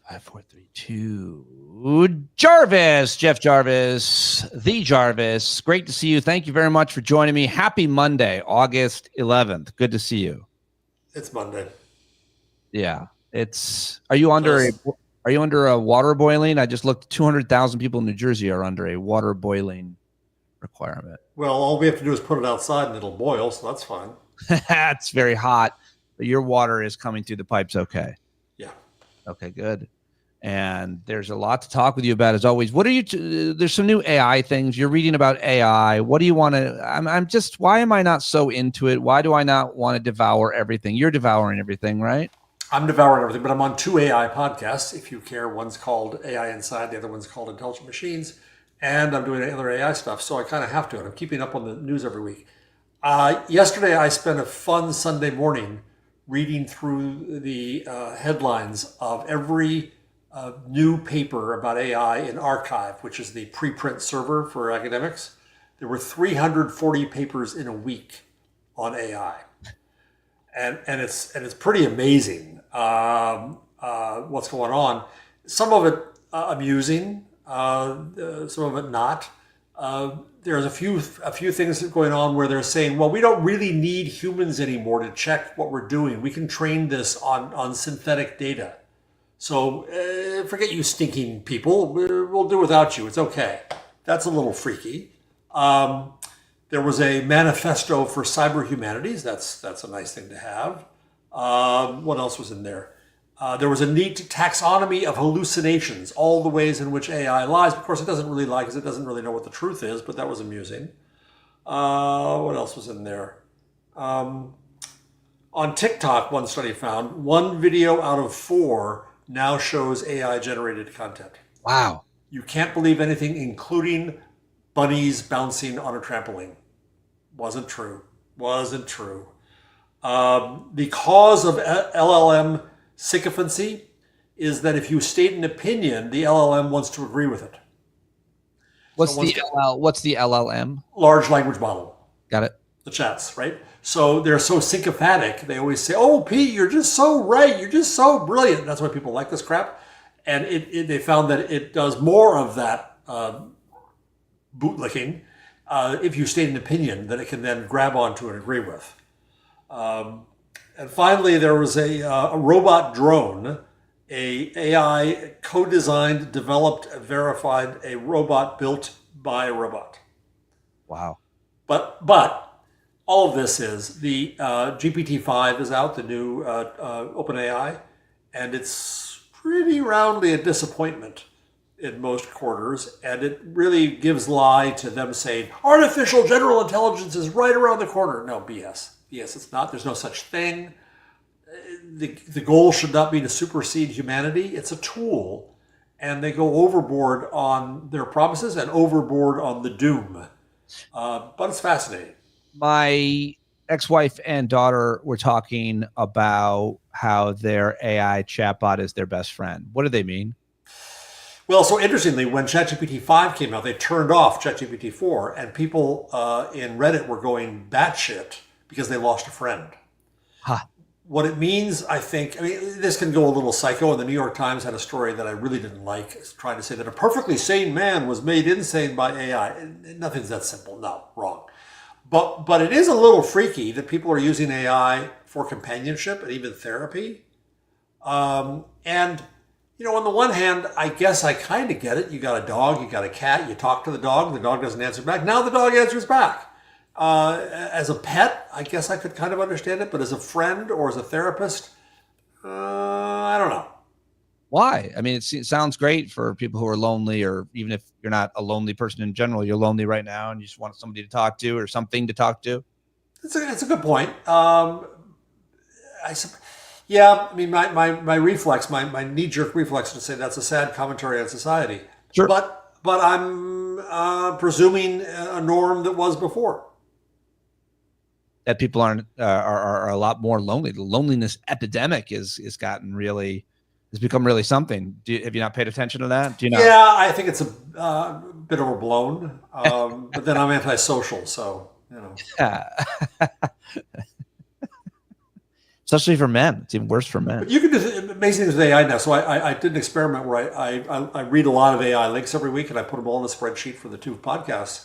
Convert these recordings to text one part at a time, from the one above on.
5432. Jarvis, Jeff Jarvis, the Jarvis. Great to see you. Thank you very much for joining me. Happy Monday, August 11th. Good to see you. It's Monday. Yeah. Are you under a water boiling? I just looked, 200,000 people in New Jersey are under a water boiling requirement. Well, all we have to do is put it outside and it'll boil, so that's fine. It's very hot, but your water is coming through the pipes okay. Yeah. Okay, good. And there's a lot to talk with you about, as always. What are you? There's some new AI things you're reading about AI. What do you want to? Why am I not so into it? Why do I not want to devour everything? You're devouring everything, right? I'm devouring everything, but I'm on 2 AI podcasts, if you care. One's called AI Inside, the other one's called Intelligent Machines, and I'm doing other AI stuff, so I kind of have to, and I'm keeping up on the news every week. Yesterday, I spent a fun Sunday morning reading through the headlines of every new paper about AI in Archive, which is the preprint server for academics. There were 340 papers in a week on AI, and it's pretty amazing what's going on. Some of it amusing, some of it not. There's a few things going on where they're saying, well, we don't really need humans anymore to check what we're doing. We can train this on synthetic data. So forget you stinking people. We'll do without you. It's okay. That's a little freaky. There was a manifesto for cyber humanities. That's a nice thing to have. What else was in there? There was a neat taxonomy of hallucinations, all the ways in which AI lies. Of course, it doesn't really lie because it doesn't really know what the truth is, but that was amusing. What else was in there? On TikTok, one study found 1 video out of 4 now shows AI-generated content. Wow. You can't believe anything, including bunnies bouncing on a trampoline. Wasn't true. The cause of LLM sycophancy is that if you state an opinion, the LLM wants to agree with it. What's the LLM? Large language model. Got it. The chats, right? So they're so sycophantic. They always say, "Oh, Pete, you're just so right. You're just so brilliant." That's why people like this crap. And they found that it does more of that bootlicking if you state an opinion that it can then grab onto and agree with. And finally, there was a robot drone, a AI co-designed, developed, verified, a robot built by a robot. Wow. But all of this is the GPT-5 is out, the new OpenAI, and it's pretty roundly a disappointment in most quarters, and it really gives lie to them saying artificial general intelligence is right around the corner. No, BS. Yes, it's not. There's no such thing. The goal should not be to supersede humanity. It's a tool, and they go overboard on their promises and overboard on the doom. But it's fascinating. My ex-wife and daughter were talking about how their AI chatbot is their best friend. What do they mean? Well, so interestingly, when ChatGPT 5 came out, they turned off ChatGPT 4, and people in Reddit were going batshit because they lost a friend. Huh. What it means, I think, this can go a little psycho, and the New York Times had a story that I really didn't like, trying to say that a perfectly sane man was made insane by AI. Nothing's that simple. No, wrong. But it is a little freaky that people are using AI for companionship and even therapy. And, on the one hand, I guess I kind of get it. You got a dog, you got a cat, you talk to the dog doesn't answer back. Now the dog answers back. As a pet, I guess I could kind of understand it, but as a friend or as a therapist, I don't know. Why? It sounds great for people who are lonely, or even if you're not a lonely person in general, you're lonely right now and you just want somebody to talk to or something to talk to. It's a good point. My reflex, my knee-jerk reflex to say that's a sad commentary on society. Sure. But I'm presuming a norm that was before. That people are a lot more lonely. The loneliness epidemic has become really something. Have you not paid attention to that? Do you not? Yeah, I think it's a bit overblown. But then I'm antisocial, so. especially for men. It's even worse for But men. you can do amazing things with AI now. So I did an experiment where I read a lot of AI links every week, and I put them all in a spreadsheet for the two podcasts.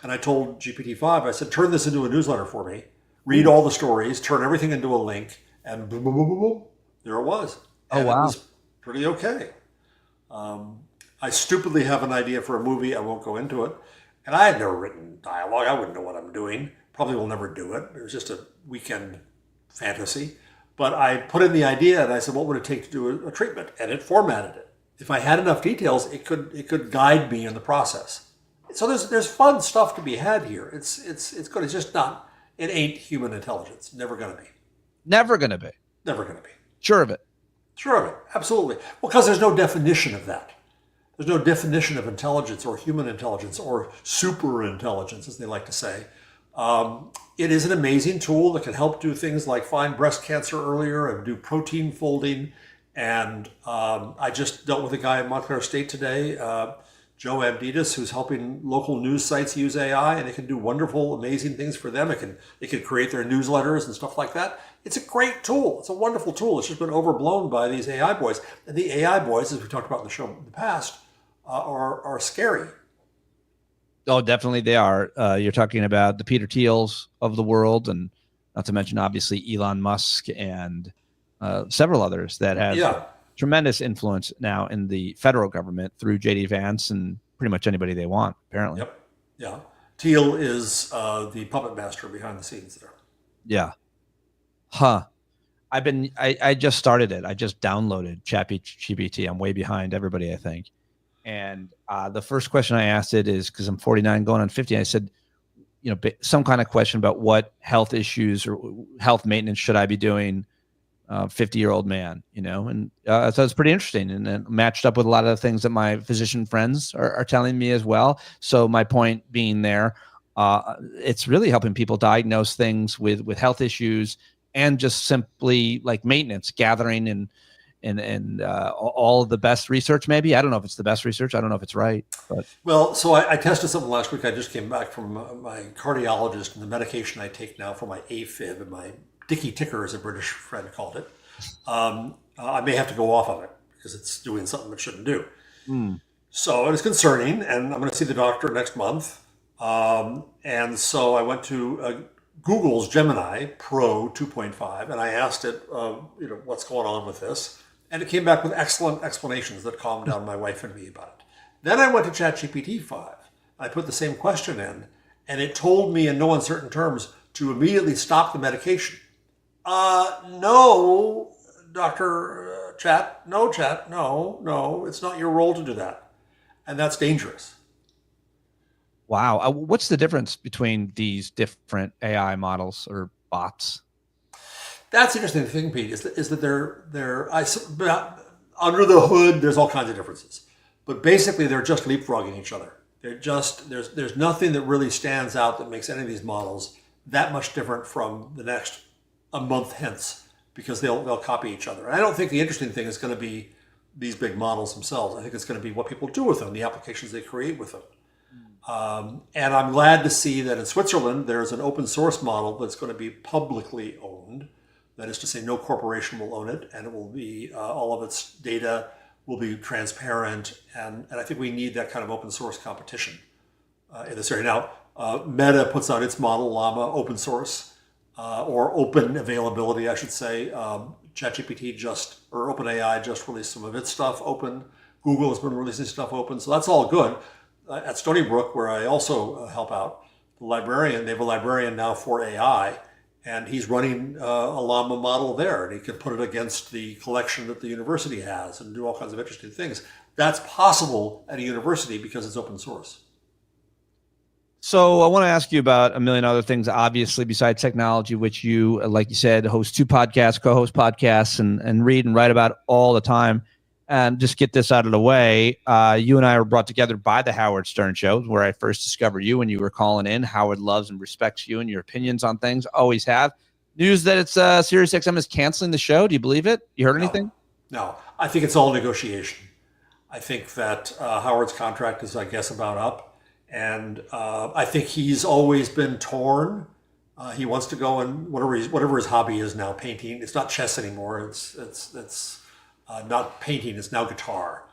And I told GPT-5, I said, turn this into a newsletter for me. Read all the stories, turn everything into a link, and boom, boom, boom, boom, boom. There it was. Oh, And it wow. was pretty okay. I stupidly have an idea for a movie. I won't go into it. And I had never written dialogue. I wouldn't know what I'm doing. Probably will never do it. It was just a weekend fantasy. But I put in the idea and I said, what would it take to do a treatment? And it formatted it. If I had enough details, it could guide me in the process. So there's fun stuff to be had here. It's good. It's just not. It ain't human intelligence. Never gonna be. Never going to be. Never gonna be. Sure of it. Sure of it. Absolutely. Well, because there's no definition of that. There's no definition of intelligence or human intelligence or super intelligence, as they like to say. It is an amazing tool that can help do things like find breast cancer earlier and do protein folding. And I just dealt with a guy in Montclair State today, Joe Abditas, who's helping local news sites use AI, and it can do wonderful, amazing things for them. It can create their newsletters and stuff like that. It's a great tool. It's a wonderful tool. It's just been overblown by these AI boys. And the AI boys, as we talked about in the show in the past, are scary. Oh, definitely they are. You're talking about the Peter Thiels of the world, and not to mention, obviously, Elon Musk and several others that have tremendous influence now in the federal government through JD Vance and pretty much anybody they want, apparently. Yep. Yeah. Thiel is the puppet master behind the scenes there. Yeah. Huh. I just started it. I just downloaded ChatGPT. I'm way behind everybody, I think. And the first question I asked it is, because I'm 49 going on 50, I said, some kind of question about what health issues or health maintenance should I be doing, 50-year-old man, and so it's pretty interesting, and then matched up with a lot of the things that my physician friends are telling me as well. So my point being there, it's really helping people diagnose things with health issues and just simply like maintenance, gathering and all of the best research. Maybe I don't know if it's the best research. I don't know if it's right. But well, so I tested something last week. I just came back from my cardiologist, and the medication I take now for my AFib and my Dicky ticker, as a British friend called it. I may have to go off of it because it's doing something it shouldn't do. So it is concerning, and I'm going to see the doctor next month. And so I went to Google's Gemini Pro 2.5, and I asked it, what's going on with this? And it came back with excellent explanations that calmed down my wife and me about it. Then I went to ChatGPT 5. I put the same question in, and it told me in no uncertain terms to immediately stop the medication. No, Dr. Chat, no, it's not your role to do that. And that's dangerous. Wow. What's the difference between these different AI models or bots? That's the interesting thing, Pete, is that they're under the hood, there's all kinds of differences. But basically, they're just leapfrogging each other. They're just, there's nothing that really stands out that makes any of these models that much different from the next a month hence, because they'll copy each other. And I don't think the interesting thing is going to be these big models themselves. I think it's going to be what people do with them, the applications they create with them. And I'm glad to see that in Switzerland, there's an open source model that's going to be publicly owned. That is to say, no corporation will own it, and it will be all of its data will be transparent. And I think we need that kind of open source competition in this area. Now, Meta puts out its model, Llama, open source. Or open availability, I should say. ChatGPT or OpenAI just released some of its stuff open. Google has been releasing stuff open, so that's all good. At Stony Brook, where I also help out, they have a librarian now for AI, and he's running a Llama model there, and he can put it against the collection that the university has and do all kinds of interesting things. That's possible at a university because it's open source. So I want to ask you about a million other things, obviously, besides technology, which you, like you said, host 2 podcasts, co-host podcasts, and read and write about all the time. And just get this out of the way. You and I were brought together by the Howard Stern Show, where I first discovered you when you were calling in. Howard loves and respects you and your opinions on things. Always have. News that it's SiriusXM is canceling the show. Do you believe it? You heard anything? No. I think it's all negotiation. I think that Howard's contract is, I guess, about up. And I think he's always been torn He wants to go and whatever his hobby is now, painting. It's not chess anymore. It's not painting. It's now guitar.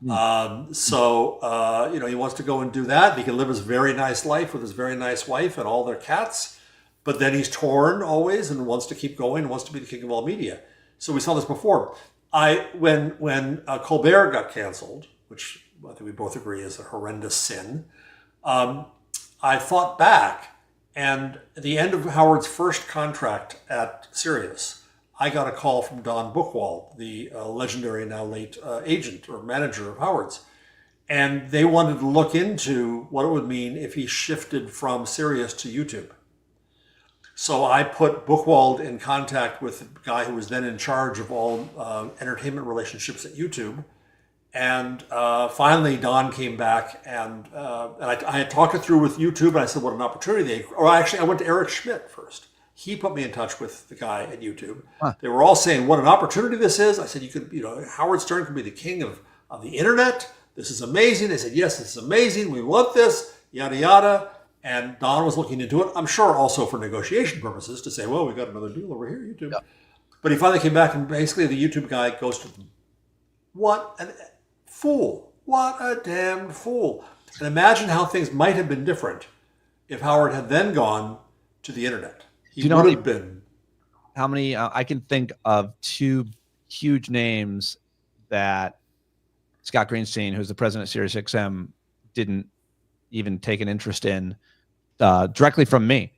He wants to go and do that. He can live his very nice life with his very nice wife and all their cats, but then he's torn always and wants to keep going, wants to be the king of all media. So we saw this before. When Colbert got canceled, which I think we both agree is a horrendous sin, I thought back, and at the end of Howard's first contract at Sirius, I got a call from Don Buchwald, the legendary now late agent or manager of Howard's, and they wanted to look into what it would mean if he shifted from Sirius to YouTube. So I put Buchwald in contact with the guy who was then in charge of all entertainment relationships at YouTube. And finally, Don came back, and I had talked it through with YouTube, and I said, what an opportunity. I went to Eric Schmidt first. He put me in touch with the guy at YouTube. Huh. They were all saying, what an opportunity this is. I said, Howard Stern could be the king of the internet. This is amazing. They said, yes, this is amazing. We want this, yada, yada. And Don was looking into it, I'm sure also for negotiation purposes, to say, well, we got another deal over here, YouTube. Yeah. But he finally came back, and basically the YouTube guy goes to them. What a fool. What a damned fool. And imagine how things might have been different if Howard had then gone to the internet. He would have been. How many, I can think of two huge names that Scott Greenstein, who's the president of SiriusXM, didn't even take an interest in directly from me.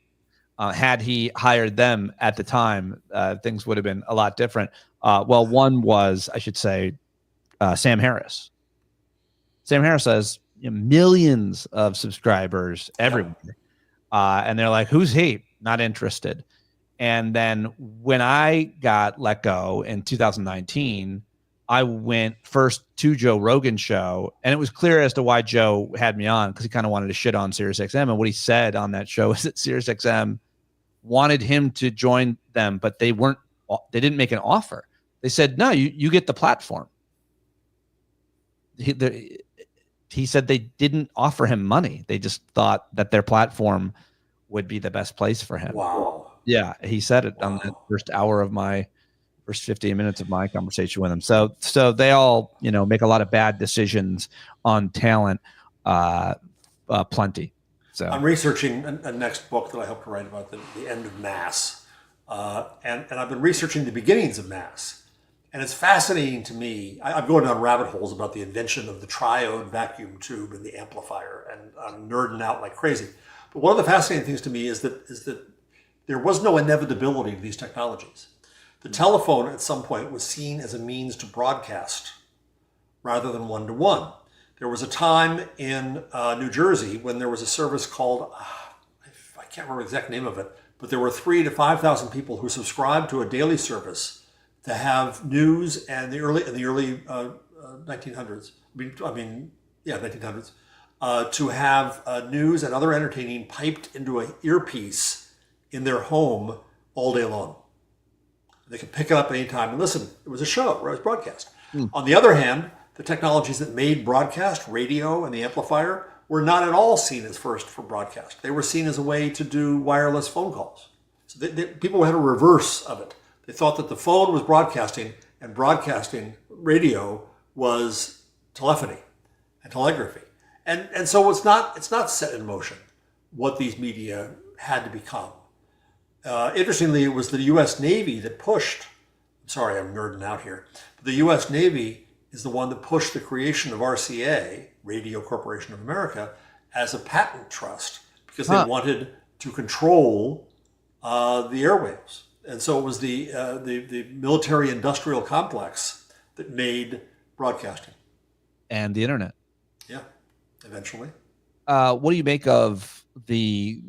Had he hired them at the time, things would have been a lot different. One was, I should say, Sam Harris. Sam Harris has millions of subscribers everywhere. And they're like, who's he? Not interested. And then when I got let go in 2019, I went first to Joe Rogan's show, and it was clear as to why Joe had me on, because he kind of wanted to shit on SiriusXM. And what he said on that show is that SiriusXM wanted him to join them, but they didn't make an offer. They said, no, you get the platform. He said they didn't offer him money. They just thought that their platform would be the best place for him. Wow. Yeah, he said it on the first 15 minutes of my conversation with him. So they all, make a lot of bad decisions on talent, plenty. So I'm researching a next book that I hope to write about the end of mass. And I've been researching the beginnings of mass. And it's fascinating to me. I'm going down rabbit holes about the invention of the triode vacuum tube and the amplifier, and I'm nerding out like crazy. But one of the fascinating things to me is that there was no inevitability to these technologies. The telephone at some point was seen as a means to broadcast rather than one-to-one. There was a time in New Jersey when there was a service called, I can't remember the exact name of it, but there were 3,000 to 5,000 people who subscribed to a daily service to have news, and in the early 1900s. 1900s. To have news and other entertaining piped into an earpiece in their home all day long. They could pick it up any time and listen. It was a show, right? It was broadcast. On the other hand, the technologies that made broadcast, radio and the amplifier, were not at all seen as first for broadcast. They were seen as a way to do wireless phone calls. So people had a reverse of it. They thought that the phone was broadcasting, and broadcasting radio was telephony and telegraphy. And so it's not set in motion what these media had to become. Interestingly, it was the U.S. Navy that pushed, sorry, I'm nerding out here, but the U.S. Navy is the one that pushed the creation of RCA, Radio Corporation of America, as a patent trust, because they wanted to control the airwaves. And so it was the military-industrial complex that made broadcasting. And the internet. Yeah, eventually. What do you make of the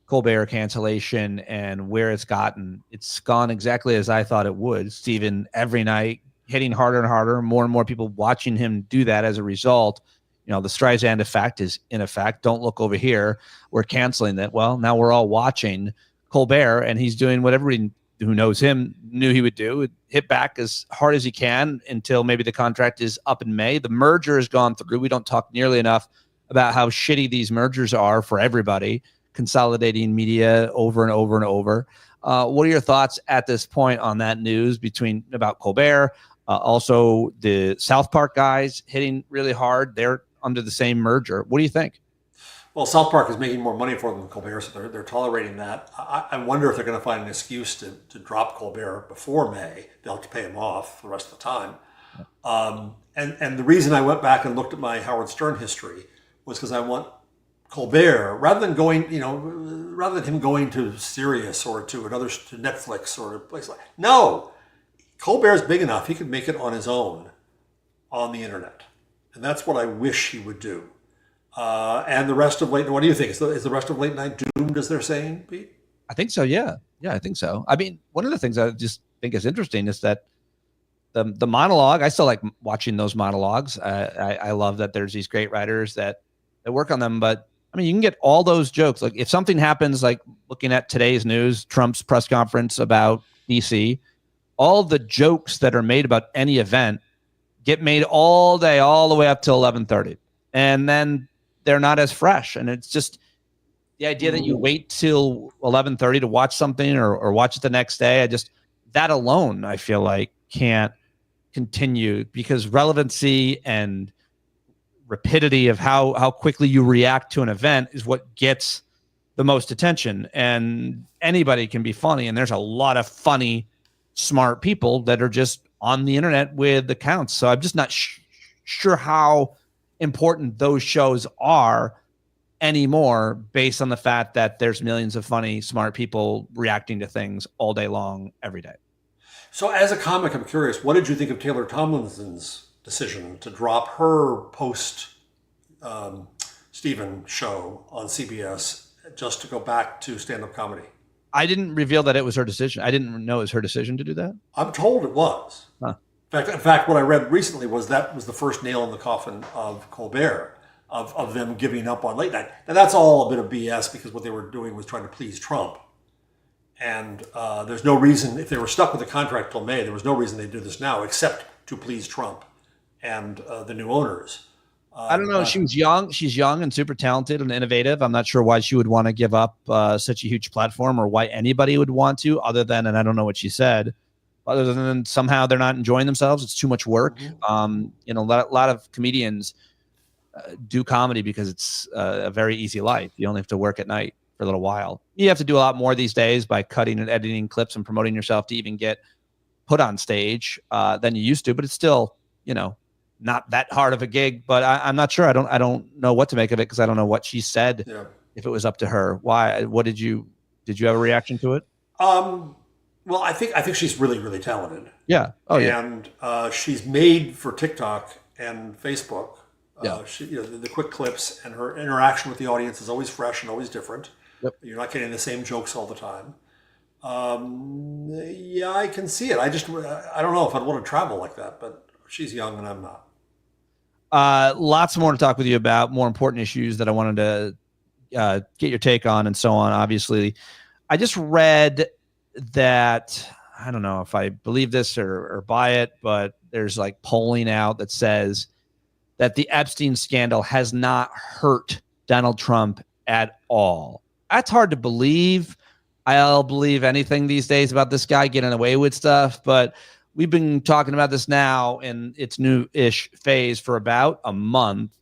Colbert cancellation and where it's gotten? It's gone exactly as I thought it would. Stephen, every night, hitting harder and harder, more and more people watching him do that as a result. The Streisand effect is in effect. Don't look over here. We're canceling that. Well, now we're all watching Colbert, and he's doing what everybody who knows him knew he would do, hit back as hard as he can until maybe the contract is up in May. The merger has gone through. We don't talk nearly enough about how shitty these mergers are for everybody, consolidating media over and over and over. What are your thoughts at this point on that news about Colbert? Also, the South Park guys hitting really hard. They're under the same merger. What do you think? Well, South Park is making more money for them than Colbert, so they're tolerating that. I wonder if they're going to find an excuse to drop Colbert before May. They'll have to pay him off the rest of the time. And the reason I went back and looked at my Howard Stern history was because I want Colbert, rather than him going to Sirius or to Netflix or a place like, no, Colbert's big enough. He could make it on his own on the internet. And that's what I wish he would do. And the rest of late, what do you think? Is the rest of late night doomed, as they're saying, Pete? I think so. Yeah. Yeah, I think so. I mean, one of the things I just think is interesting is that the monologue, I still like watching those monologues. I love that there's these great writers that work on them, but I mean, you can get all those jokes. Like if something happens, like looking at today's news, Trump's press conference about DC, all the jokes that are made about any event get made all day, all the way up till 11:30. And then they're not as fresh. And it's just the idea that you wait till 11:30 to watch something or watch it the next day. That alone, I feel like can't continue, because relevancy and rapidity of how quickly you react to an event is what gets the most attention. And anybody can be funny. And there's a lot of funny, smart people that are just on the internet with accounts. So I'm just not sure how important those shows are anymore, based on the fact that there's millions of funny, smart people reacting to things all day long, every day. So as a comic, I'm curious, what did you think of Taylor Tomlinson's decision to drop her post Stephen show on CBS just to go back to stand-up comedy? I didn't reveal that it was her decision. I didn't know it was her decision to do that. I'm told it was. Huh. In fact, what I read recently was that was the first nail in the coffin of Colbert, of them giving up on late night. Now, that's all a bit of BS, because what they were doing was trying to please Trump. And there's no reason, if they were stuck with the contract till May, there was no reason they'd do this now except to please Trump and the new owners. I don't know. She was young. She's young and super talented and innovative. I'm not sure why she would want to give up such a huge platform, or why anybody would want to, other than, and I don't know what she said, other than somehow they're not enjoying themselves. It's too much work. Mm-hmm. A lot of comedians do comedy because it's a very easy life. You only have to work at night for a little while. You have to do a lot more these days by cutting and editing clips and promoting yourself to even get put on stage than you used to, but it's still, not that hard of a gig. But I'm not sure. I don't know what to make of it, because I don't know what she said. Yeah. If it was up to her. Why? What did you have a reaction to it? Well, I think she's really, really talented. Yeah. Oh, yeah. And she's made for TikTok and Facebook. Yeah. The quick clips, and her interaction with the audience is always fresh and always different. Yep. You're not getting the same jokes all the time. Yeah, I can see it. I don't know if I'd want to travel like that, but she's young and I'm not. Lots more to talk with you about, more important issues that I wanted to get your take on and so on. Obviously, I just read that, I don't know if I believe this or buy it, but there's like polling out that says that the Epstein scandal has not hurt Donald Trump at all. That's hard to believe. I'll believe anything these days about this guy getting away with stuff, but we've been talking about this now in its new-ish phase for about a month,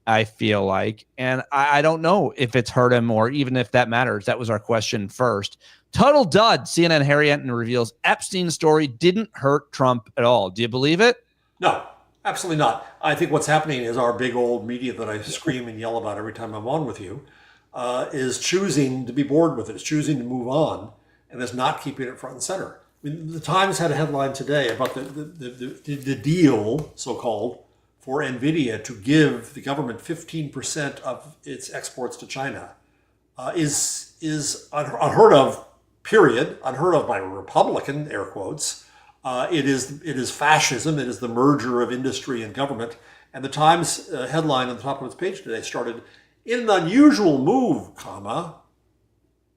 I feel like. And I don't know if it's hurt him, or even if that matters. That was our question first. Total dud. CNN Harry Enton reveals Epstein's story didn't hurt Trump at all. Do you believe it? No, absolutely not. I think what's happening is our big old media that I scream and yell about every time I'm on with you is choosing to be bored with it. It's choosing to move on, and is not keeping it front and center. I mean, the Times had a headline today about the deal, so-called, for NVIDIA to give the government 15% of its exports to China is unheard of, period. Unheard of by Republican, air quotes. It is fascism. It is the merger of industry and government. And the Times headline on the top of its page today started, "In an unusual move,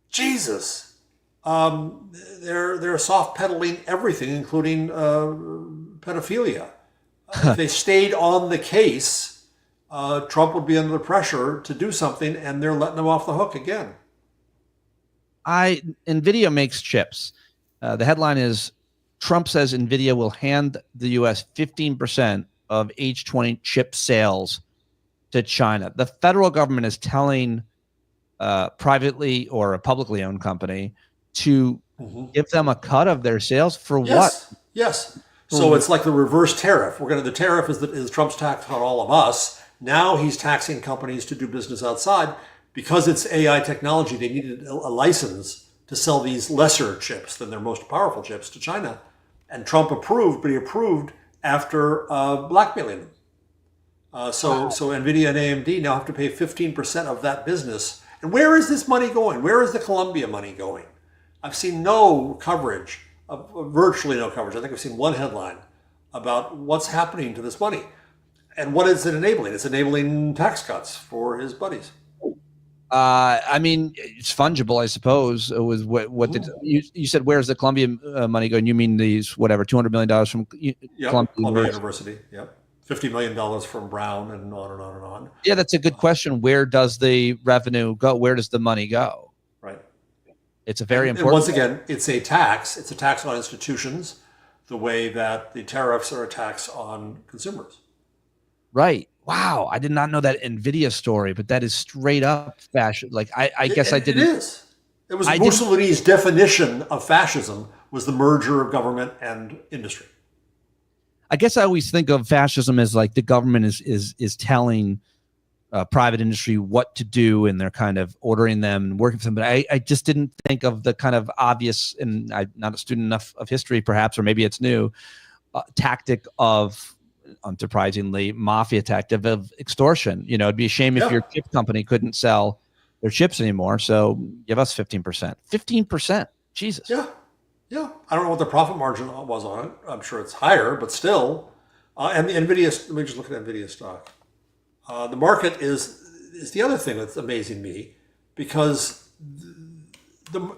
Jesus." They're soft pedaling everything, including pedophilia. If they stayed on the case, Trump would be under the pressure to do something, and they're letting him off the hook again. NVIDIA makes chips. The headline is Trump says NVIDIA will hand the U.S. 15% of H20 chip sales to China. The federal government is telling privately or a publicly owned company to give them a cut of their sales for what? Yes, yes. So it's like the reverse tariff. The tariff is Trump's tax on all of us. Now he's taxing companies to do business outside because it's AI technology. They needed a license to sell these lesser chips than their most powerful chips to China, and Trump approved, but he approved after blackmailing them. So NVIDIA and AMD now have to pay 15% of that business. And where is this money going? Where is the Columbia money going? I've seen no coverage, virtually no coverage. I think I've seen one headline about what's happening to this money. And what is it enabling? It's enabling tax cuts for his buddies. I mean, it's fungible, I suppose. It was what did you said? Where's the Columbia money going? You mean these whatever $200 million from Columbia University? Yep, $50 million from Brown, and on and on and on. Yeah, that's a good question. Where does the revenue go? Where does the money go? Right. It's a very important. And once again, it's a tax. It's a tax on institutions, the way that the tariffs are a tax on consumers. Right. Wow, I did not know that NVIDIA story, but that is straight up fashion. Like I guess I didn't. It is. It was Mussolini's definition of fascism was the merger of government and industry. I guess I always think of fascism as like the government is telling private industry what to do, and they're kind of ordering them and working for them. But I just didn't think of the kind of obvious, and I'm not a student enough of history, perhaps, or maybe it's new, tactic of, unsurprisingly, mafia tactic of extortion. You know, it'd be a shame if your chip company couldn't sell their chips anymore. So give us 15%. 15%. Jesus. Yeah. Yeah. I don't know what the profit margin was on it. I'm sure it's higher, but still. And the NVIDIA, let me just look at NVIDIA stock. The market is the other thing that's amazing me, because the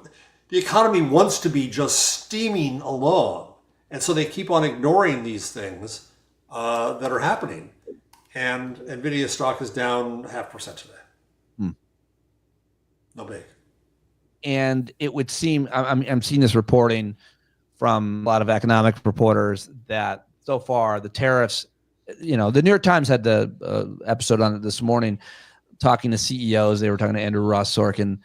economy wants to be just steaming along. And so they keep on ignoring these things that are happening, and NVIDIA stock is down 0.5% today. No big. And it would seem I'm seeing this reporting from a lot of economic reporters that so far the tariffs. You know, the New York Times had the episode on it this morning, talking to CEOs. They were talking to Andrew Ross Sorkin,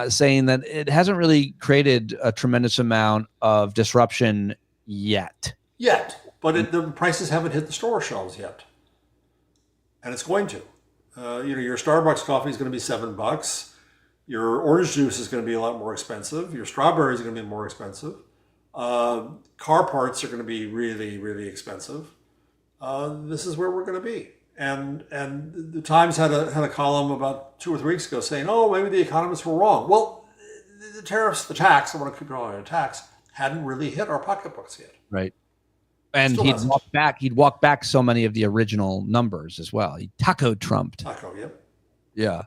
saying that it hasn't really created a tremendous amount of disruption yet. But the prices haven't hit the store shelves yet, and it's going to. Your Starbucks coffee is going to be $7. Your orange juice is going to be a lot more expensive. Your strawberries are going to be more expensive. Car parts are going to be really, really expensive. This is where we're going to be. And the Times had a column about 2 or 3 weeks ago saying, "Oh, maybe the economists were wrong." Well, the tariffs, the tax, I want to keep it on the tax, hadn't really hit our pocketbooks yet. Right. And he'd walk back so many of the original numbers as well. He tacoed Trump. Yep. Yeah.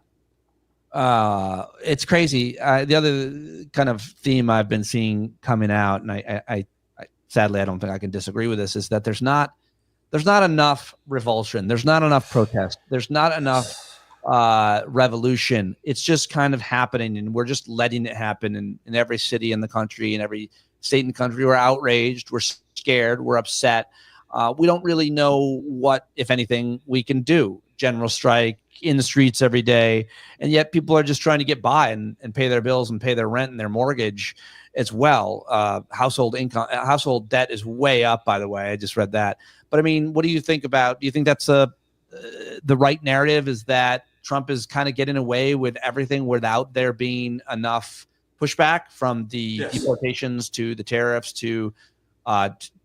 It's crazy. The other kind of theme I've been seeing coming out, and I sadly I don't think I can disagree with this, is that there's not enough revulsion. There's not enough protest. There's not enough revolution. It's just kind of happening, and we're just letting it happen in every city in the country, in every state in the country. We're outraged. We're scared. We're upset. We don't really know what, if anything, we can do. General strike in the streets every day, and yet people are just trying to get by and pay their bills and pay their rent and their mortgage as well. Household debt is way up, by the way. I just read that. But I mean, what do you think about? Do you think that's the right narrative? Is that Trump is kind of getting away with everything without there being enough pushback from the deportations to the tariffs to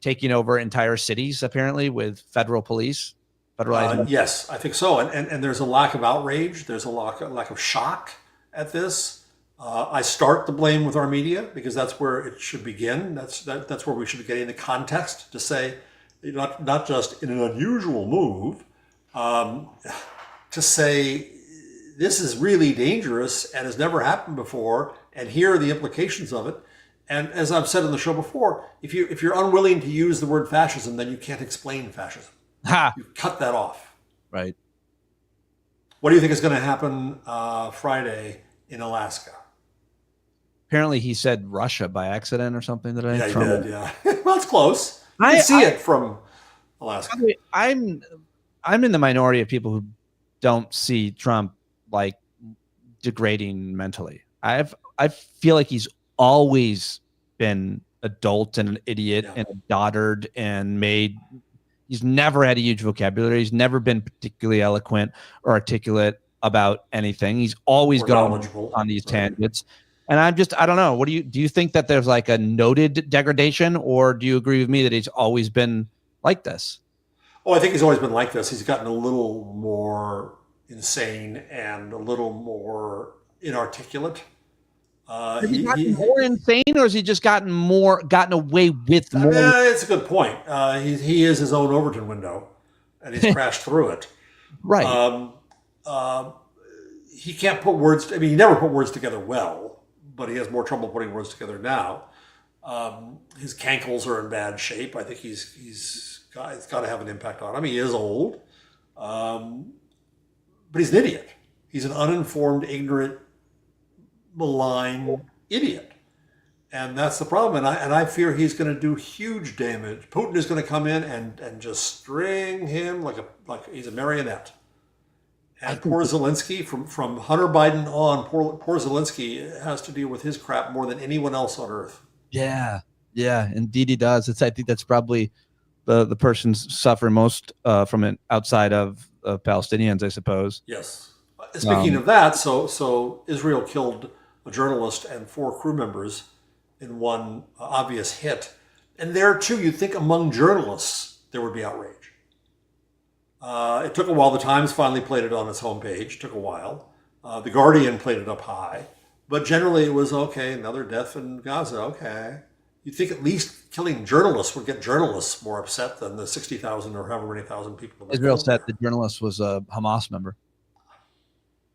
taking over entire cities, apparently, with federal police? Yes, I think so. And there's a lack of outrage. There's a lack of shock at this. I start the blame with our media, because that's where it should begin. That's where we should be getting the context to say, not just in an unusual move, to say this is really dangerous and has never happened before, and here are the implications of it. And as I've said on the show before, if you're unwilling to use the word fascism, then you can't explain fascism. You cut that off. Right. What do you think is going to happen Friday in Alaska? apparently he said Russia by accident or something today. Yeah, he Trump. did. Yeah, well, it's close. You can I, see it from Alaska. I'm in the minority of people who don't see Trump like degrading mentally. I feel like he's always been adult and an idiot Yeah. and a dotard and made. He's never had a huge vocabulary. He's never been particularly eloquent or articulate about anything. He's always Or going knowledgeable. on these Right. tangents. And I don't know. What do you think that there's like a noted degradation, or do you agree with me that he's always been like this? Oh, I think he's always been like this. He's gotten a little more insane and a little more inarticulate. Has he gotten more insane, or has he just gotten away with I more? mean, it's a good point. He is his own Overton window, and he's crashed through it. Right. He can't put words. I mean, he never put words together well, but he has more trouble putting words together now. His cankles are in bad shape. I think it's got to have an impact on him. He is old, but he's an idiot. He's an uninformed, ignorant, malign idiot. And that's the problem. And I fear he's going to do huge damage. Putin is going to come in and just string him like he's a marionette. And poor Zelensky, from Hunter Biden on, poor Zelensky has to deal with his crap more than anyone else on earth. Yeah, indeed he does. I think that's probably the person's suffering most from it outside of Palestinians, I suppose. Yes. Speaking of that, so Israel killed a journalist and 4 crew members in one obvious hit. And there, too, you'd think among journalists there would be outrage. It took a while. The Times finally played it on its homepage. It took a while. The Guardian played it up high. But generally it was, okay, another death in Gaza, okay. You'd think at least killing journalists would get journalists more upset than the 60,000 or however many thousand people. Israel said the journalist was a Hamas member.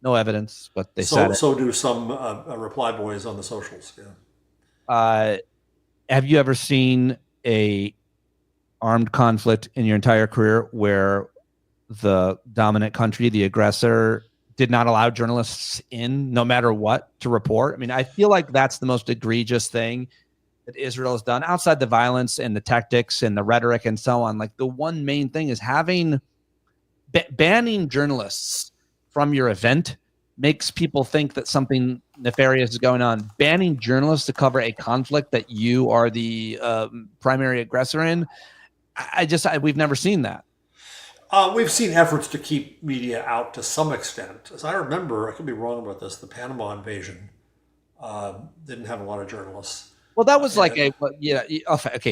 No evidence, but they said it. So do some reply boys on the socials, yeah. Have you ever seen a armed conflict in your entire career where the dominant country, the aggressor, did not allow journalists in no matter what to report? I mean, I feel like that's the most egregious thing that Israel has done outside the violence and the tactics and the rhetoric and so on. Like the one main thing is banning journalists from your event makes people think that something nefarious is going on. Banning journalists to cover a conflict that you are the primary aggressor in, we've never seen that. We've seen efforts to keep media out to some extent. As I remember, I could be wrong about this, the Panama invasion didn't have a lot of journalists. Well, that was okay,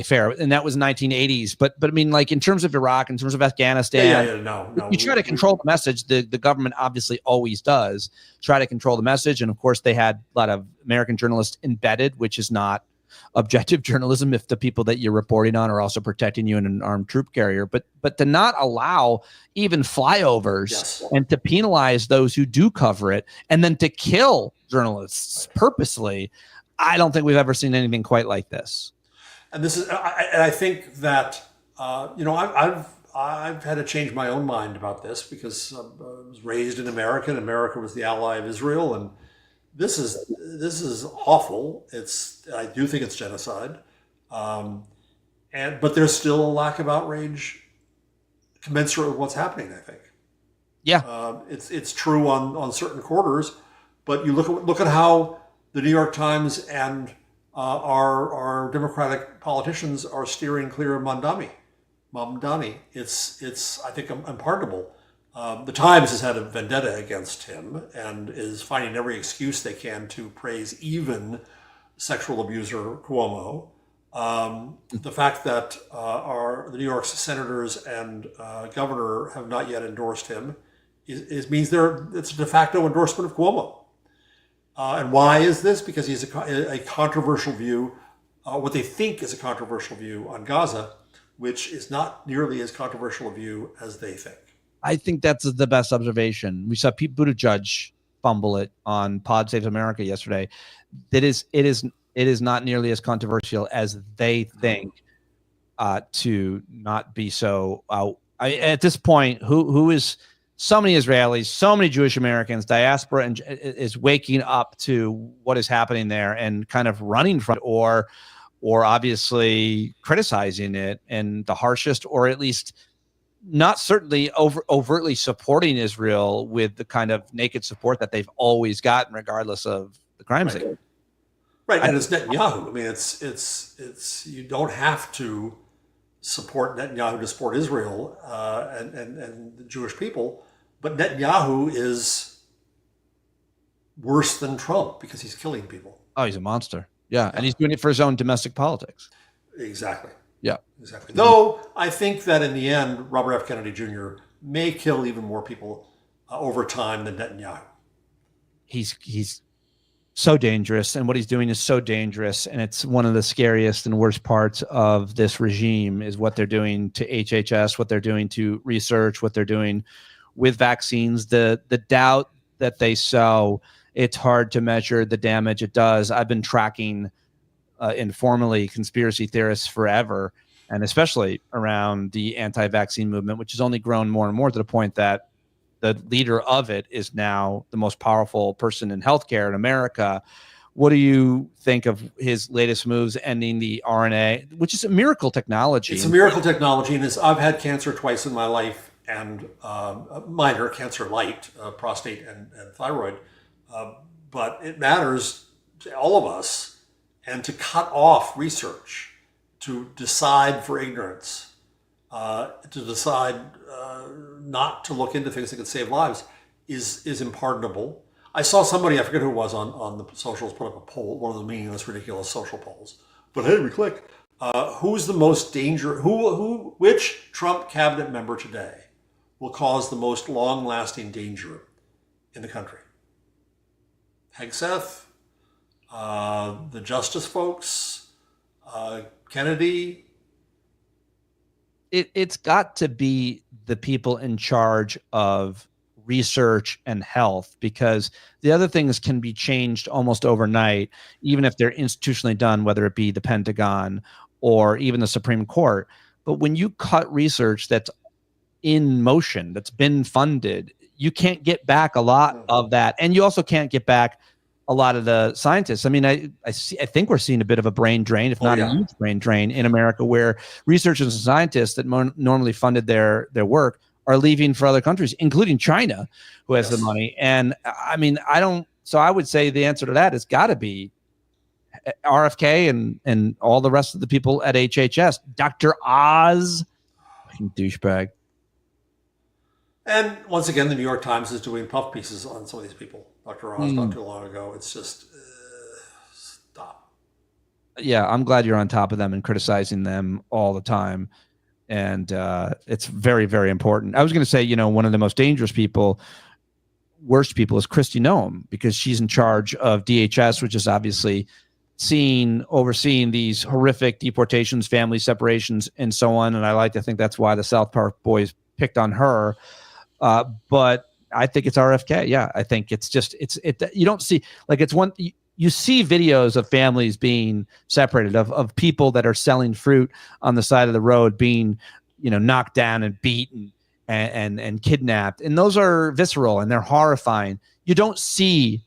fair, and that was 1980s. But I mean, like in terms of Iraq, in terms of Afghanistan, no. You try to control the message. The government obviously always does try to control the message, and of course, they had a lot of American journalists embedded, which is not objective journalism if the people that you're reporting on are also protecting you in an armed troop carrier. But to not allow even flyovers and to penalize those who do cover it, and then to kill journalists purposely. I don't think we've ever seen anything quite like this. And this is, I think that I've had to change my own mind about this because I was raised in America, and America was the ally of Israel, and this is awful. I do think it's genocide, but there's still a lack of outrage commensurate with what's happening. I think. Yeah, it's true on certain quarters, but you look at how the New York Times and our Democratic politicians are steering clear of Mamdani. It's I think unpardonable. The Times has had a vendetta against him and is finding every excuse they can to praise even sexual abuser Cuomo. The fact that the New York senators and governor have not yet endorsed him means it's a de facto endorsement of Cuomo. And why is this? Because he's a controversial view, what they think is a controversial view on Gaza, which is not nearly as controversial a view as they think. I think that's the best observation. We saw Pete Buttigieg fumble it on Pod Save America yesterday. It is not nearly as controversial as they think. To not be so. At this point, who is so many Israelis, so many Jewish Americans, diaspora, and is waking up to what is happening there and kind of running from it, or obviously criticizing it in the harshest, or at least not certainly overtly supporting Israel with the kind of naked support that they've always gotten, regardless of the crimes. Right. Right, and it's Netanyahu. I mean, it's you don't have to support Netanyahu to support Israel and the Jewish people, but Netanyahu is worse than Trump because he's killing people. Oh, he's a monster. Yeah, and he's doing it for his own domestic politics. Exactly. Yeah, exactly. Though I think that in the end, Robert F. Kennedy Jr. may kill even more people over time than Netanyahu. He's so dangerous, and what he's doing is so dangerous, and it's one of the scariest and worst parts of this regime is what they're doing to HHS, what they're doing to research, what they're doing with vaccines, the doubt that they sow. It's hard to measure the damage it does. I've been tracking informally conspiracy theorists forever, and especially around the anti-vaccine movement, which has only grown more and more to the point that the leader of it is now the most powerful person in healthcare in America. What do you think of his latest moves ending the RNA, which is a miracle technology? It's a miracle technology, and I've had cancer twice in my life, and minor cancer light, prostate and thyroid, but it matters to all of us, and to cut off research, to decide for ignorance, to decide not to look into things that could save lives is unpardonable. I saw somebody, I forget who it was, on the socials put up a poll, one of the meaningless, ridiculous social polls. But hey, we click. Who's the most dangerous? Which Trump cabinet member today will cause the most long-lasting danger in the country? Hegseth, the Justice folks, Kennedy. It's got to be the people in charge of research and health, because the other things can be changed almost overnight, even if they're institutionally done, whether it be the Pentagon or even the Supreme Court. But when you cut research that's in motion, that's been funded, you can't get back a lot of that. And you also can't get back a lot of the scientists. I mean, I think we're seeing a bit of a brain drain, if not a huge brain drain in America, where researchers and scientists that normally funded their work are leaving for other countries, including China, who has the money. And I mean, so I would say the answer to that has got to be RFK and all the rest of the people at HHS. Dr. Oz, fucking douchebag. And once again, the New York Times is doing puff pieces on some of these people. Dr. Oz not too long ago. It's just stop. Yeah, I'm glad you're on top of them and criticizing them all the time. And it's very, very important. I was going to say, one of the most dangerous people, worst people, is Kristi Noem, because she's in charge of DHS, which is obviously overseeing these horrific deportations, family separations, and so on. And I like to think that's why the South Park boys picked on her. But I think it's RFK. Yeah, I think it's just you don't see, like, it's one. You see videos of families being separated, of people that are selling fruit on the side of the road being, knocked down and beaten and kidnapped. And those are visceral and they're horrifying. You don't see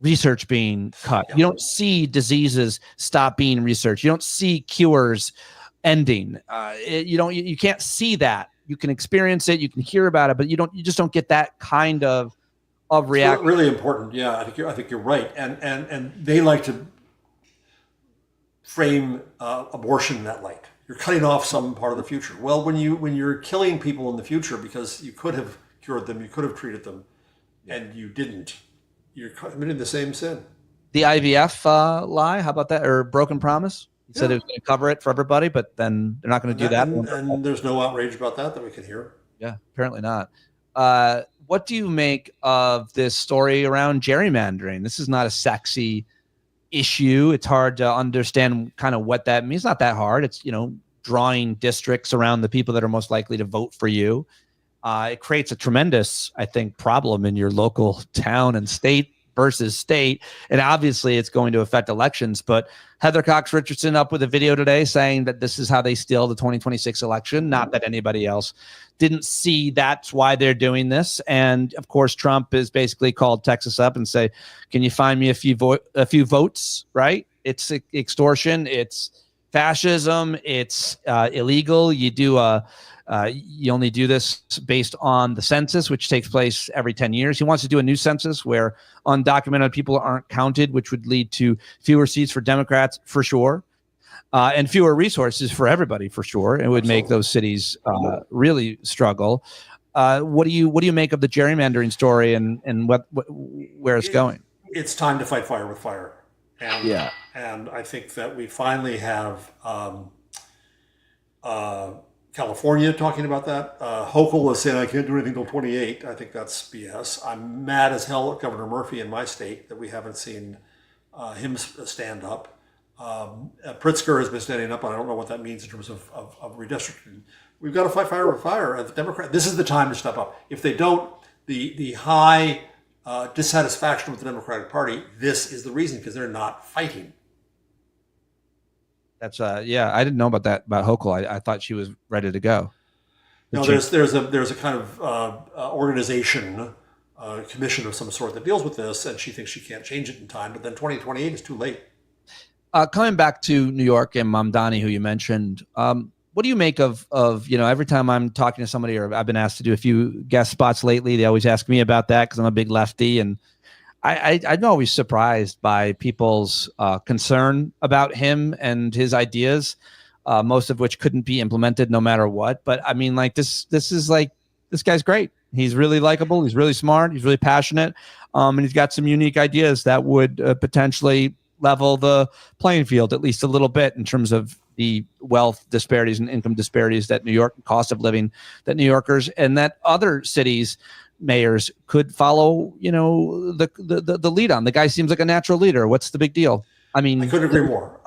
research being cut. You don't see diseases stop being researched. You don't see cures ending. You can't see that. You can experience it, you can hear about it, but you just don't get that kind of reaction. Really important. Yeah, I think you're right. And they like to frame abortion in that light. You're cutting off some part of the future. Well, when you're killing people in the future because you could have cured them, you could have treated them, and you didn't, you're committing the same sin. The IVF lie, how about that? Or broken promise? He said it was going to cover it for everybody, but then they're not going to do that. And there's no outrage about that we can hear. Yeah, apparently not. What do you make of this story around gerrymandering? This is not a sexy issue. It's hard to understand kind of what that means. It's not that hard. It's, drawing districts around the people that are most likely to vote for you. It creates a tremendous, I think, problem in your local town and state versus state. And obviously it's going to affect elections. But Heather Cox Richardson up with a video today saying that this is how they steal the 2026 election. Not that anybody else didn't see that's why they're doing this. And of course, Trump is basically called Texas up and say, can you find me a few votes? Right. It's extortion. It's fascism. It's illegal. You only do this based on the census, which takes place every 10 years. He wants to do a new census where undocumented people aren't counted, which would lead to fewer seats for Democrats for sure, and fewer resources for everybody for sure. It would make those cities really struggle. What do you make of the gerrymandering story and where it's going? It's time to fight fire with fire. And, yeah. And I think that we finally have California talking about that. Hochul is saying I can't do anything till 28. I think that's BS. I'm mad as hell at Governor Murphy in my state that we haven't seen him stand up. Pritzker has been standing up, and I don't know what that means in terms of redistricting. We've got to fight fire with fire. The Democrat. This is the time to step up. If they don't, the high dissatisfaction with the Democratic Party, this is the reason, because they're not fighting. That's yeah. I didn't know about that about Hochul. I thought she was ready to go. No, there's a kind of organization, commission of some sort that deals with this, and she thinks she can't change it in time. But then 2028 is too late. Coming back to New York and Mamdani, who you mentioned, what do you make of every time I'm talking to somebody, or I've been asked to do a few guest spots lately, they always ask me about that because I'm a big lefty, and I'm always surprised by people's concern about him and his ideas, most of which couldn't be implemented no matter what. But I mean, like this guy's great. He's really likable. He's really smart. He's really passionate, and he's got some unique ideas that would potentially level the playing field at least a little bit in terms of the wealth disparities and income disparities that New York, cost of living that New Yorkers and that other cities mayors could follow, the lead on. The guy seems like a natural leader. What's the big deal? I mean, I couldn't agree more.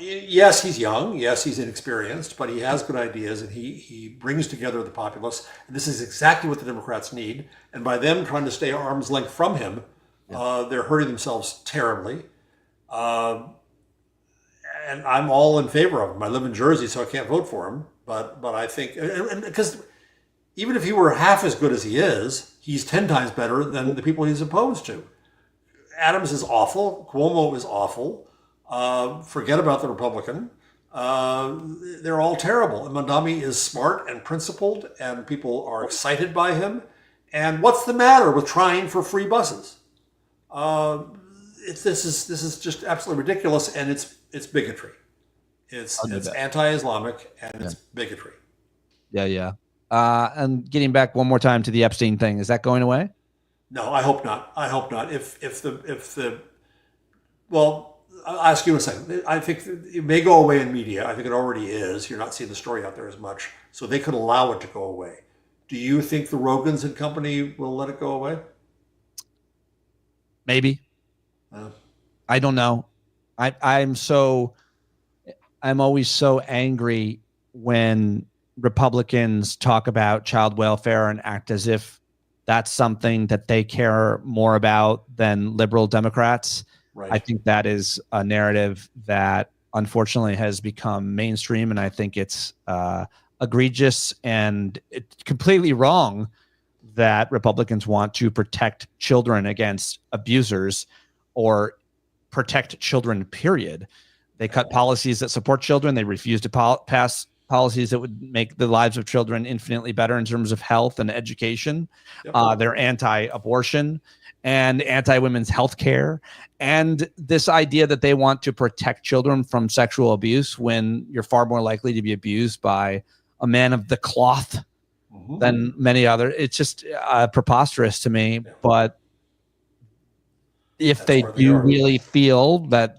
Yes, he's young. Yes, he's inexperienced, but he has good ideas, and he brings together the populace. And this is exactly what the Democrats need. And by them trying to stay arm's length from him, they're hurting themselves terribly. And I'm all in favor of him. I live in Jersey, so I can't vote for him. But I think, and because even if he were half as good as he is, he's 10 times better than the people he's opposed to. Adams is awful. Cuomo is awful. Forget about the Republican. They're all terrible. And Mamdani is smart and principled, and people are excited by him. And what's the matter with trying for free buses? This is just absolutely ridiculous, and it's bigotry. It's anti-Islamic, and it's bigotry. Yeah. And getting back one more time to the Epstein thing, is that going away? No, I hope not. Well, I'll ask you in a second. I think it may go away in media. I think it already is. You're not seeing the story out there as much, so they could allow it to go away. Do you think the Rogans and company will let it go away? Maybe. I don't know. I'm always so angry when Republicans talk about child welfare and act as if that's something that they care more about than liberal Democrats. Right. I think that is a narrative that unfortunately has become mainstream, and I think it's egregious and it's completely wrong that Republicans want to protect children against abusers or protect children, period. They cut policies that support children. They refuse to pass policies that would make the lives of children infinitely better in terms of health and education. Yep. They're anti-abortion and anti-women's health care. And this idea that they want to protect children from sexual abuse when you're far more likely to be abused by a man of the cloth than many other. It's just preposterous to me. Yeah. But if they do really feel that,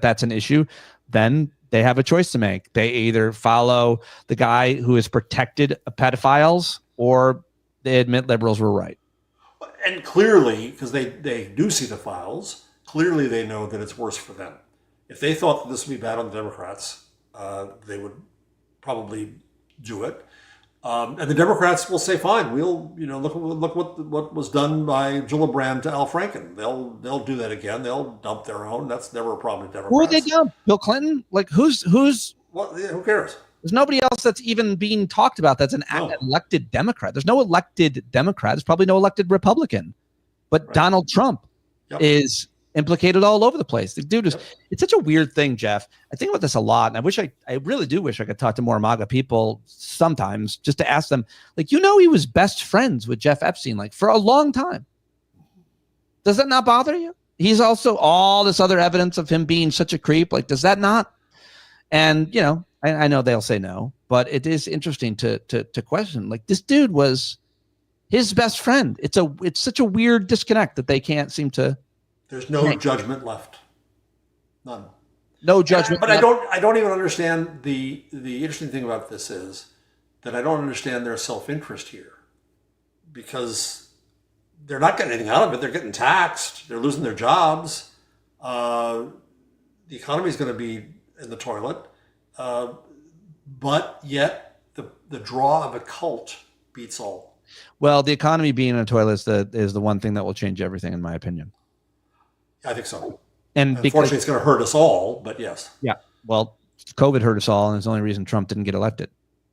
that's an issue, then they have a choice to make. They either follow the guy who has protected pedophiles, or they admit liberals were right. And clearly, because they do see the files, clearly they know that it's worse for them. If they thought that this would be bad on the Democrats, they would probably do it. And the Democrats will say, "Fine, we'll look what was done by Gillibrand to Al Franken. They'll do that again. They'll dump their own. That's never a problem with Who are they Democrats. dump? Bill Clinton? Like who's? Well, yeah, who cares? There's nobody else that's even being talked about that's an elected Democrat. There's no elected Democrat. There's probably no elected Republican. But Donald Trump is implicated all over the place. The dude is, it's such a weird thing, Jeff. I think about this a lot, and I really do wish I could talk to more MAGA people sometimes just to ask them, like, he was best friends with Jeff Epstein, like, for a long time. Does that not bother you? He's also all this other evidence of him being such a creep. Like, does that not? And, I know they'll say no, but it is interesting to question. Like, this dude was his best friend. It's such a weird disconnect that they can't seem to. There's no judgment left. None. No judgment. But I don't even understand the interesting thing about this is that I don't understand their self-interest here, because they're not getting anything out of it. They're getting taxed. They're losing their jobs. The economy is going to be in the toilet. But yet the draw of a cult beats all. Well, the economy being in a toilet is the one thing that will change everything, in my opinion. I think so. And unfortunately, it's going to hurt us all, but yes. Yeah. Well, COVID hurt us all, and it's the only reason Trump didn't get elected.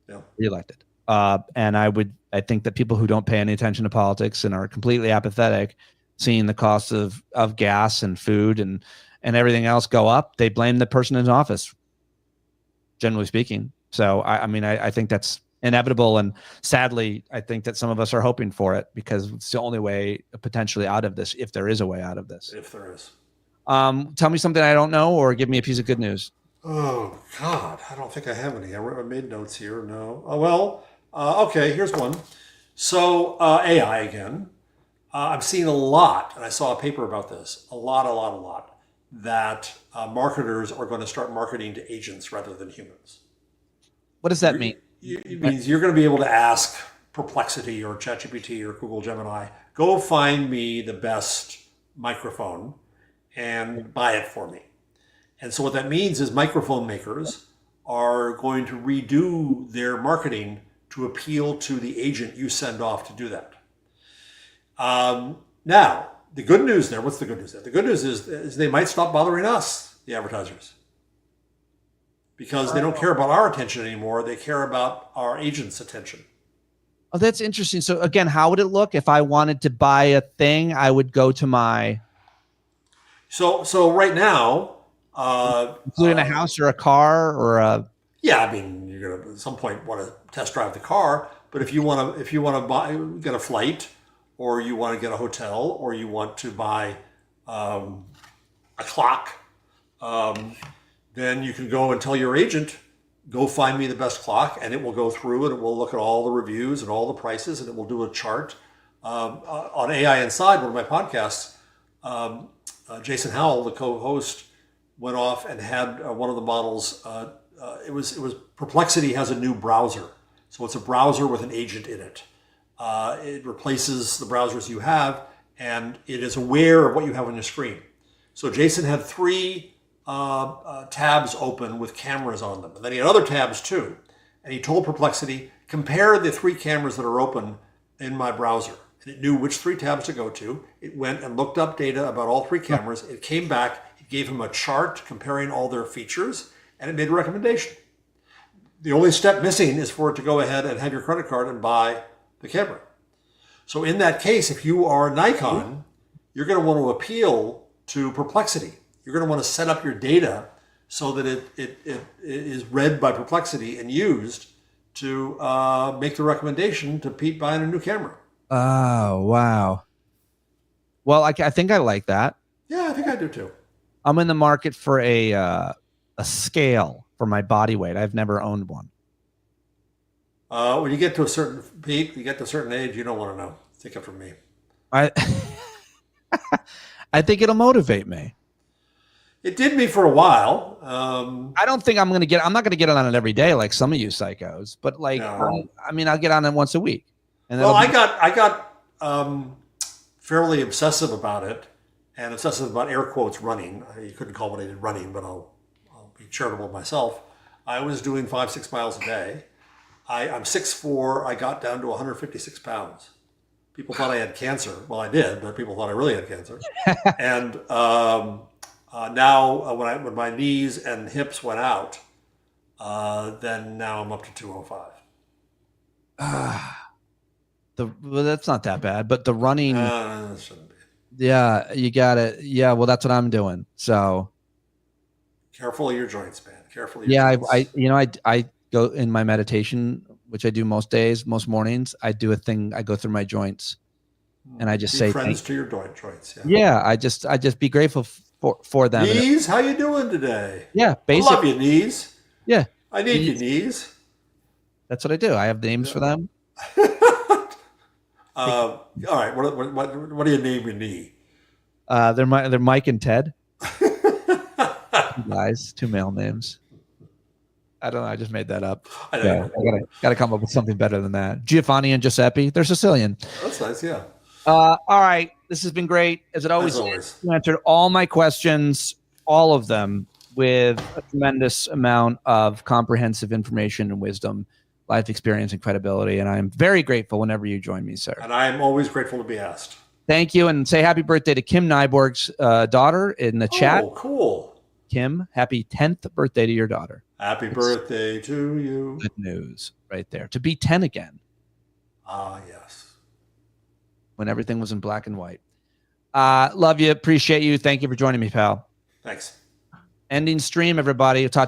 Yeah. Reelected. And I think that people who don't pay any attention to politics and are completely apathetic, seeing the costs of gas and food and everything else go up, they blame the person in office, generally speaking. So, I think that's inevitable. And sadly, I think that some of us are hoping for it, because it's the only way potentially out of this, if there is a way out of this. If there is. Tell me something I don't know, or give me a piece of good news. Oh, God. I don't think I have any. I made notes here. No. Oh, well, okay, here's one. So AI again. I'm seeing a lot, and I saw a paper about this, a lot, that marketers are going to start marketing to agents rather than humans. What does that mean? It means you're going to be able to ask Perplexity or ChatGPT or Google Gemini, go find me the best microphone and buy it for me. And so what that means is microphone makers are going to redo their marketing to appeal to the agent you send off to do that. Now, the good news there, what's the good news there? The good news is they might stop bothering us, the advertisers, because they don't care about our attention anymore. They care about our agent's attention. Oh, that's interesting. So again, how would it look if I wanted to buy a thing? I would go to my. So right now, including a house or a car or a. Yeah, I mean, you're gonna at some point want to test drive the car, but if you want to get a flight, or you want to get a hotel, or you want to buy a clock, then you can go and tell your agent, go find me the best clock, and it will go through and it will look at all the reviews and all the prices, and it will do a chart. On AI Inside, one of my podcasts, Jason Howell, the co-host, went off and had one of the models. It was Perplexity has a new browser, so it's a browser with an agent in it. It replaces the browsers you have, and it is aware of what you have on your screen. So Jason had 3 tabs open with cameras on them, and then he had other tabs too. And he told Perplexity, compare the 3 cameras that are open in my browser. And it knew which 3 tabs to go to. It went and looked up data about all 3 cameras. It came back, it gave him a chart comparing all their features, and it made a recommendation. The only step missing is for it to go ahead and have your credit card and buy the camera. So in that case, if you are Nikon, you're going to want to appeal to Perplexity. You're going to want to set up your data so that it is read by Perplexity and used to make the recommendation to Pete buying a new camera. Oh, wow. Well, I think I like that. Yeah, I think I do too. I'm in the market for a scale for my body weight. I've never owned one. When you get to a certain peak, you get to a certain age, you don't want to know. Take it from me. I think it'll motivate me. It did me for a while. I don't think I'm not going to get on it every day like some of you psychos, but like, no. I'll get on it once a week. And well, I got fairly obsessive about it, and obsessive about air quotes running. You couldn't call what I did running, but I'll be charitable myself. I was doing 5-6 miles a day, I'm 6'4". I got down to 156 pounds. People thought I had cancer. Well, I did, but people thought I really had cancer. And now, when my knees and hips went out, then now I'm up to 205. Well, that's not that bad, but the running, It shouldn't be. yeah, you got it. Yeah, well, that's what I'm doing. So Careful of your joints, man. Careful of your joints. I go in my meditation, which I do most days, most mornings. I do a thing. I go through my joints, and I just be say friends to your joints. Yeah. Yeah, I just be grateful for them. Knees, how you doing today? Yeah, I love you, knees. Yeah, I need you, knees. That's what I do. I have names for them. All right. What do you name your knee? They're Mike and Ted. Guys, 2 male names. I don't know. I just made that up. I gotta come up with something better than that. Giovanni and Giuseppe. They're Sicilian. That's nice. Yeah. All right. This has been great. As it always is. You answered all my questions, all of them, with a tremendous amount of comprehensive information and wisdom, life experience and credibility. And I'm very grateful whenever you join me, sir. And I'm always grateful to be asked. Thank you. And say happy birthday to Kim Nyborg's daughter in the chat. Oh, cool. Kim, happy 10th birthday to your daughter. Happy birthday to you. Good news right there. To be 10 again. Ah, yes. When everything was in black and white. Love you. Appreciate you. Thank you for joining me, pal. Thanks. Ending stream, everybody. Talk